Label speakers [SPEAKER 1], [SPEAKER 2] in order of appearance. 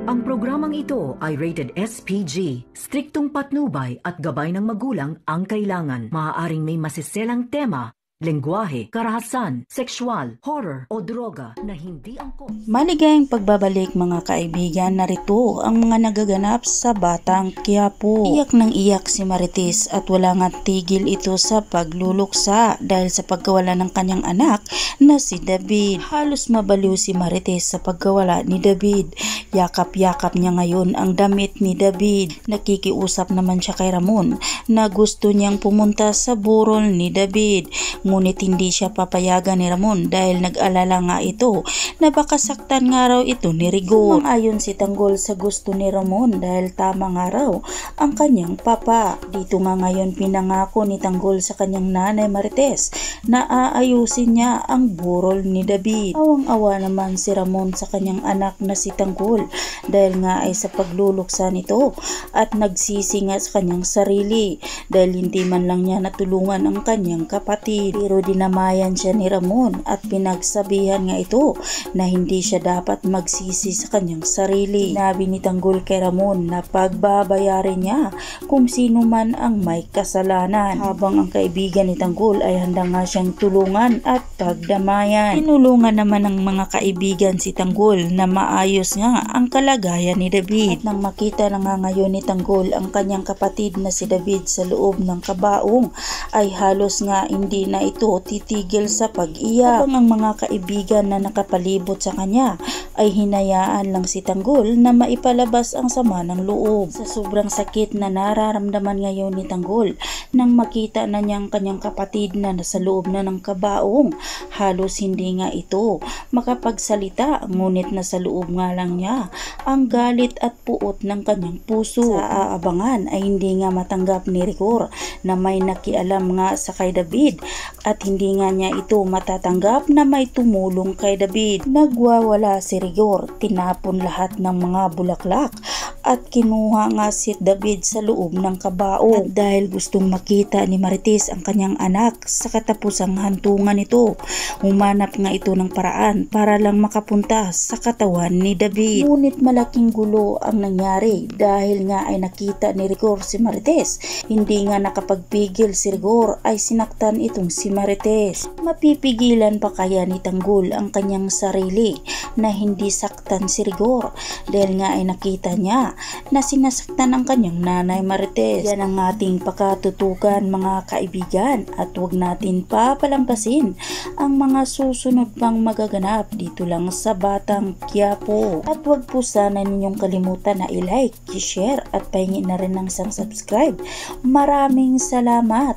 [SPEAKER 1] Ang programang ito ay rated SPG. Striktong patnubay at gabay ng magulang ang kailangan. Maaaring may masiselang tema, lengguwahe, karahasan, sexual, horror o droga na hindi angkop.
[SPEAKER 2] Maligayang pagbabalik mga kaibigan, narito ang mga nagaganap sa Batang Quiapo. Iyak ng iyak si Marites at wala nga tigil ito sa pagluluksa dahil sa pagkawala ng kanyang anak na si David. Halos mabaliw si Marites sa pagkawala ni David. Yakap-yakap niya ngayon ang damit ni David. Nakikiusap naman siya kay Ramon na gusto niyang pumunta sa burol ni David. Ngunit hindi siya papayagan ni Ramon dahil nag-alala nga ito na baka saktan nga raw ito ni Rigor. Ayon si Tanggol sa gusto ni Ramon dahil tama nga raw ang kanyang papa. Dito nga ngayon pinangako ni Tanggol sa kanyang nanay Marites na aayusin niya ang burol ni David. Awang-awa naman si Ramon sa kanyang anak na si Tanggol dahil nga ay sa pagluluksa nito at nagsisi nga sa kanyang sarili dahil hindi man lang niya natulungan ang kanyang kapatid. Pero dinamayan siya ni Ramon at pinagsabihan nga ito na hindi siya dapat magsisi sa kanyang sarili. Sinabi ni Tanggol kay Ramon na pagbabayarin niya kung sino man ang may kasalanan. Habang ang kaibigan ni Tanggol ay handa nga siyang tulungan at pagdamayan. Tinulungan naman ng mga kaibigan si Tanggol na maayos nga ang kalagayan ni David. At nang makita na nga ngayon ni Tanggol ang kanyang kapatid na si David sa loob ng kabaong ay halos nga hindi na ito titigil sa pag-iyak. Habang ang mga kaibigan na nakapalibot sa kanya ay hinayaan lang si Tanggol na maipalabas ang sama ng loob. Sa sobrang sakit na nararamdaman ngayon ni Tanggol nang makita na niya ang kanyang kapatid na nasa loob na ng kabaong, halos hindi nga ito makapagsalita, ngunit nasa loob nga lang niya ang galit at puot ng kanyang puso. Sa aabangan ay hindi nga matanggap ni Rigor na may nakialam nga sa kay David at hindi nga niya ito matatanggap na may tumulong kay David. Nagwawala si Rigor, tinapon lahat ng mga bulaklak at kinuha nga si David sa loob ng kabaong. At dahil gustong makita ni Marites ang kanyang anak sa katapusang hantungan nito, humanap nga ito ng paraan para lang makapunta sa katawan ni David. Ngunit malaking gulo ang nangyari dahil nga ay nakita ni Rigor si Marites. Hindi nga nakapagpigil si Rigor ay sinaktan itong si Marites. Mapipigilan pa kaya ni Tanggol ang kanyang sarili na hindi saktan si Rigor dahil nga ay nakita niya na sinasaktan ang kanyang nanay Marites. Yan ang ating pakatutukan mga kaibigan at huwag natin papalampasin ang mga susunod pang magaganap dito lang sa Batang Quiapo. At huwag po sana ninyong kalimutan na i-like, i-share at pahingin na rin ng subscribe. Maraming salamat!